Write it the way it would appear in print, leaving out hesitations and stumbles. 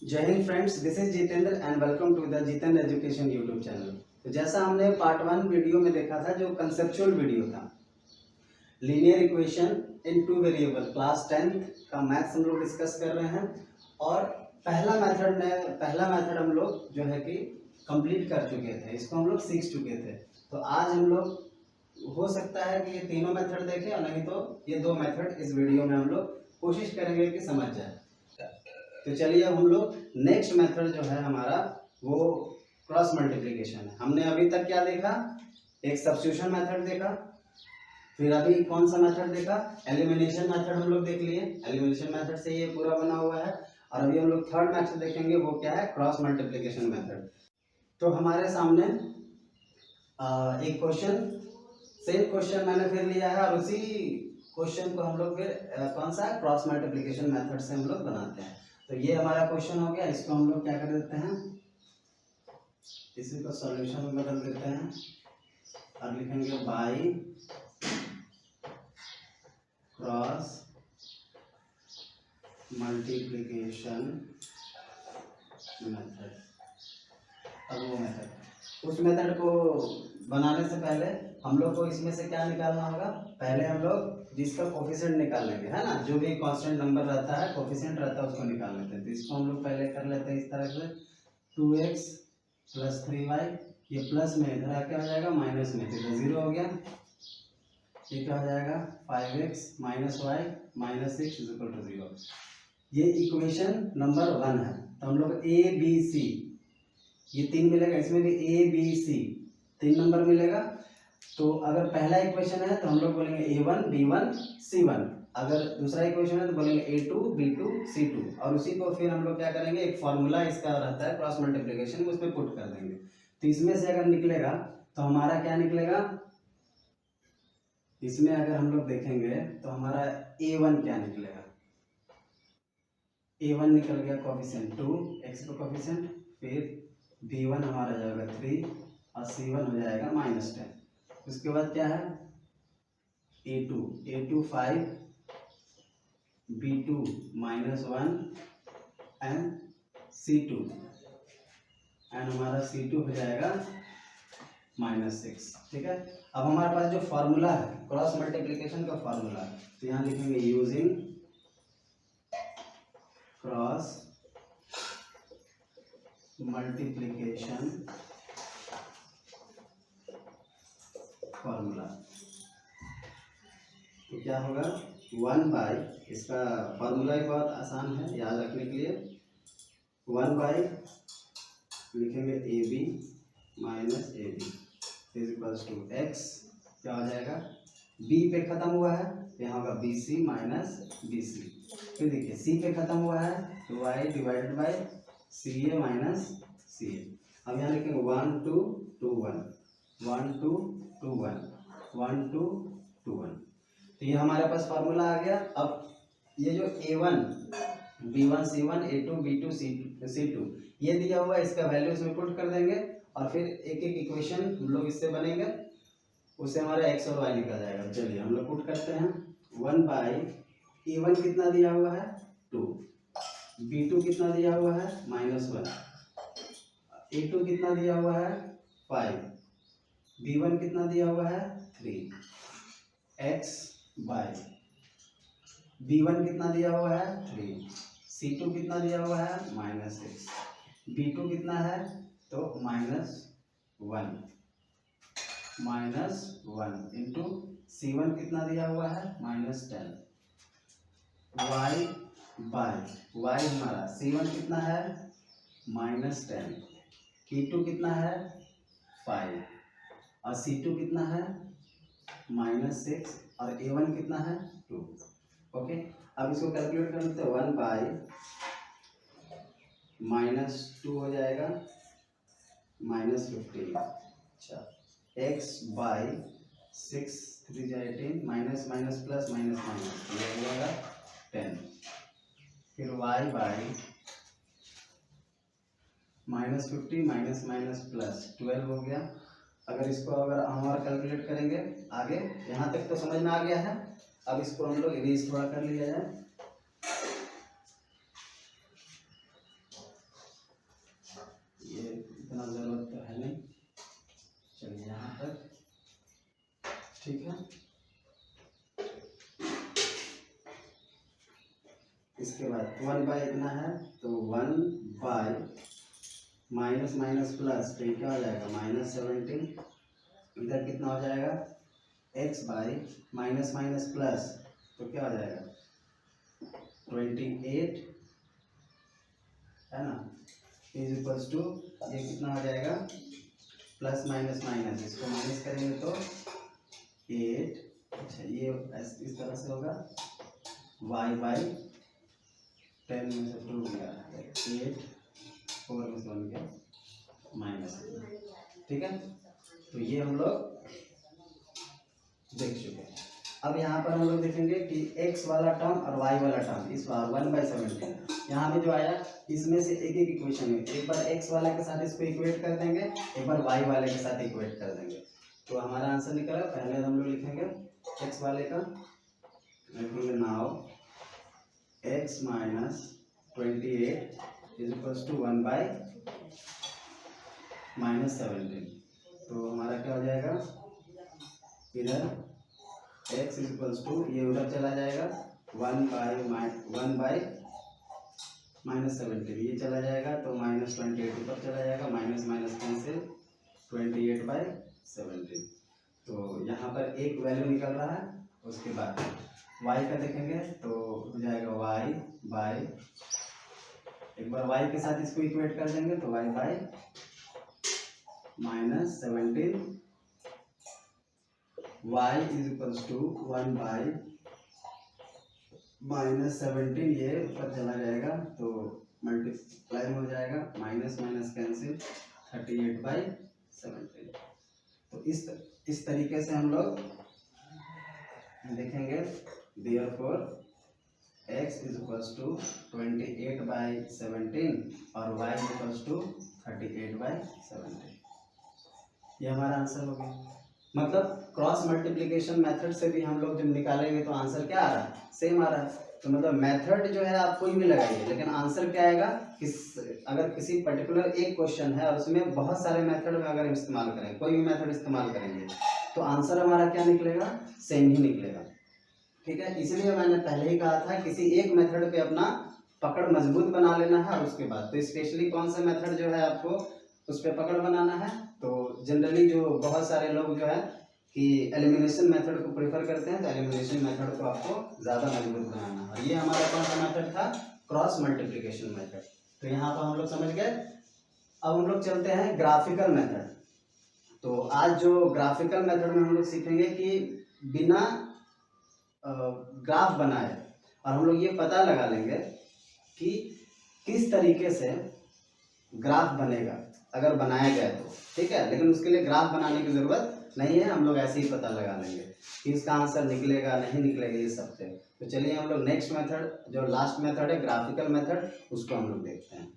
जय हिंद friends, this is Jitendra and welcome to the Jitendra education YouTube channel. तो जैसा हमने पार्ट 1 वीडियो में देखा था, जो कंसेप्चुअल वीडियो था, linear equation in two variable class 10th का मैथ्स हम लोग डिस्कस कर रहे हैं। और पहला मेथड हम लोग जो है कि कंप्लीट कर चुके थे, इसको हम लोग सीख चुके थे। तो आज हम लोग हो सकता है कि ये तीनों मेथड देखें और नहीं तो ये दो मेथड इस वीडियो में हम लोग कोशिश करेंगे कि समझ जाए। तो चलिए अब हम लोग नेक्स्ट मेथड जो है हमारा वो क्रॉस मल्टीप्लिकेशन है। हमने अभी तक क्या देखा, एक सब्स्टिट्यूशन मेथड देखा, फिर अभी कौन सा मेथड देखा, एलिमिनेशन मेथड हम लोग देख लिए। एलिमिनेशन मेथड से ये पूरा बना हुआ है। और अभी हम लोग थर्ड मेथड देखेंगे, वो क्या है, क्रॉस मल्टीप्लिकेशन मेथड। तो हमारे सामने एक क्वेश्चन, सेम क्वेश्चन मैंने फिर लिया है और उसी क्वेश्चन को हम लोग फिर कौन सा क्रॉस मल्टीप्लिकेशन मेथड से हम लोग बनाते हैं। तो ये हमारा क्वेश्चन हो गया, इसको हम लोग क्या कर देते हैं, इसी को सॉल्यूशन में बदल देते हैं और लिखेंगे बाई क्रॉस मल्टीप्लिकेशन मेथड। अब वो मेथड, उस मेथड को बनाने से पहले हम लोग को इसमें से क्या निकालना होगा, पहले हम लोग जिसका कोफिशिएंट निकाल लेंगे, है ना, जो भी कांस्टेंट नंबर रहता है, कोफिशिएंट रहता है, उसको निकाल लेते हैं। तो इसको हम लोग पहले कर लेते हैं इस तरह से, 2x + 3y, ये प्लस में इधर आके हो जाएगा माइनस में, तो जीरो हो गया। ये क्या हो जाएगा, 5x - y - 6 = 0। ये इक्वेशन नंबर 1 है। तो हम लोग ए बी सी, ये 3 मिलेगा, इसमें भी ए बी सी 3 नंबर मिलेगा। तो अगर पहला इक्वेशन है तो हम लोग बोलेंगे a1 b1 c1, अगर दूसरा इक्वेशन है तो बोलेंगे a2 b2 c2। और उसी को फिर हम लोग क्या करेंगे, एक फॉर्मूला इसका रहता है क्रॉस मल्टीप्लिकेशन में, उसमें पुट कर देंगे। तो इसमें से अगर निकलेगा तो हमारा क्या निकलेगा, इसमें अगर हम लोग देखेंगे तो हमारा a1 क्या निकलेगा, a1 निकल गया कोफिशिएंट 2, x का कोफिशिएंट, फिर b1 हमारा जाएगा 3 और c1 हो जाएगा -10। उसके बाद क्या है, a2 5, b2 -1 and c2, and हमारा c2 हो जाएगा -6। ठीक है। अब हमारे पास जो फॉर्मूला है क्रॉस मल्टीप्लिकेशन का फॉर्मूला, तो यहाँ लिखेंगे यूजिंग क्रॉस मल्टीप्लिकेशन फॉर्मूला। तो क्या होगा, 1 बाई, इसका फॉर्मूला ही बहुत आसान है याद रखने के लिए, 1 बाई लिखेंगे a b minus a b is equals to x, क्या हो जाएगा, बी पे खत्म हुआ है तो यहाँ होगा b c minus b c. फिर देखिए सी पे खत्म हुआ है तो y divided by c a minus c a. अब यहाँ लिखेंगे 1 2 2 1 1 2 2 1 1 2 2 1। तो ये हमारे पास फार्मूला आ गया। अब ये जो a1 b1 c1 a2 b2 c2 ये दिया हुआ है, इसका वैल्यू इसमें पुट कर देंगे और फिर एक एक इक्वेशन हम लोग इससे बनेंगे, उससे हमारा x और y निकल जाएगा। चलिए हम लोग पुट करते हैं, 1 बाई a1 कितना दिया हुआ है 2, b2 कितना दिया हुआ है -1, a2 कितना दिया हुआ है 5, b1 कितना दिया हुआ है 3, x बाई b1 कितना दिया हुआ है 3, c2 कितना दिया हुआ है -6, b2 कितना है तो -1 इंटू c1 कितना दिया हुआ है -10, y बाई y हमारा c1 कितना है -10, p2 कितना है 5 और c2 कितना है -6 और a1 कितना है 2। ओके। अब इसको कैलकुलेट कर लेते हैं, 1 बाई -2 हो जाएगा -15, अच्छा, x by 6 3 18 minus minus plus minus minus ये हो जाएगा 10, फिर y by -50 minus minus plus 12 हो गया। अगर इसको अगर हम और कैलकुलेट करेंगे आगे, यहाँ तक तो समझ में आ गया है। अब इसको हम लोग इरेज थोड़ा कर लिया जाए, इसके बाद 1 बाई इतना है तो 1 बाई माइनस माइनस प्लस, तो ये क्या हो जाएगा -17। इधर कितना हो जाएगा x by minus minus plus, तो क्या हो जाएगा 28 है ना, इज इक्वल्स टू ये कितना हो जाएगा प्लस माइनस माइनस, इसको माइनस करेंगे तो 8। अच्छा ये इस तरह से होगा y बाई 10 में से 2 गया 8, 4 में से 1 गया माइनस, ठीक है। तो ये हम लोग देख चुके हैं। अब यहाँ पर हम लोग देखेंगे कि x वाला टर्म और y वाला टर्म, इस बार 1/17 यहाँ पे जो आया, इसमें से एक एक इक्वेशन है, एक बार x वाले के साथ इसको इक्वेट कर देंगे, एक बार y वाले के साथ इक्वेट कर देंगे, तो हमारा आंसर निकला। पहले हम लोग लिखेंगे x वाले का, लिखेंगे now x minus 28 is equals to 1 by -17, तो हमारा क्या हो जाएगा इधर x इज इक्वल्स टू, ये उधर चला जाएगा 1 बाई -17, ये चला जाएगा तो -28 ऊपर चला जाएगा, माइनस माइनस कैंसिल 28/17, तो यहाँ पर एक वैल्यू निकल रहा है। उसके बाद y का देखेंगे तो हो जाएगा y बाई, एक बार y के साथ इसको इक्वेट कर देंगे तो y by -17, y is equals to 1 by -17, ये ऊपर चला जाएगा तो मल्टीप्लाई हो जाएगा, माइनस माइनस कैंसिल 38/17। तो इस तरीके से हम लोग देखेंगे, therefore x is equals to 28/17 और y इज इक्वल्स टू 38/17, ये हमारा आंसर हो गया। मतलब क्रॉस मल्टीप्लिकेशन मेथड से भी हम लोग जब निकालेंगे तो आंसर क्या आ रहा है, सेम आ रहा है। तो मतलब मेथड जो है आप कोई भी लगाइए, लेकिन आंसर क्या आएगा, अगर किसी पर्टिकुलर एक क्वेश्चन है और उसमें बहुत सारे मेथड में अगर इस्तेमाल करें, कोई भी मेथड इस्तेमाल करेंगे तो आंसर हमारा क्या निकलेगा, सेम ही निकलेगा, ठीक है। इसलिए मैंने पहले ही कहा था किसी एक मेथड पे अपना पकड़ मजबूत बना लेना है, और उसके बाद तो स्पेशली कौन सा मेथड जो है आपको उस पर पकड़ बनाना है। तो जनरली जो बहुत सारे लोग जो है कि एलिमिनेशन मेथड को प्रेफर करते हैं, तो एलिमिनेशन मेथड को आपको ज़्यादा मजबूत बनाना है, और ये हमारा कौन सा मेथड था, क्रॉस मल्टीप्लिकेशन मेथड। तो यहाँ पर हम लोग समझ गए। अब हम लोग चलते हैं ग्राफिकल मेथड। तो आज जो ग्राफिकल मेथड में हम लोग सीखेंगे कि बिना ग्राफ बनाए, और हम लोग ये पता लगा लेंगे कि किस तरीके से ग्राफ बनेगा अगर बनाया जाए तो, ठीक है। लेकिन उसके लिए ग्राफ बनाने की ज़रूरत नहीं है, हम लोग ऐसे ही पता लगा लेंगे कि इसका आंसर निकलेगा नहीं निकलेगा, ये सब से। तो चलिए हम लोग नेक्स्ट मेथड, जो लास्ट मेथड है ग्राफिकल मेथड, उसको हम लोग देखते हैं।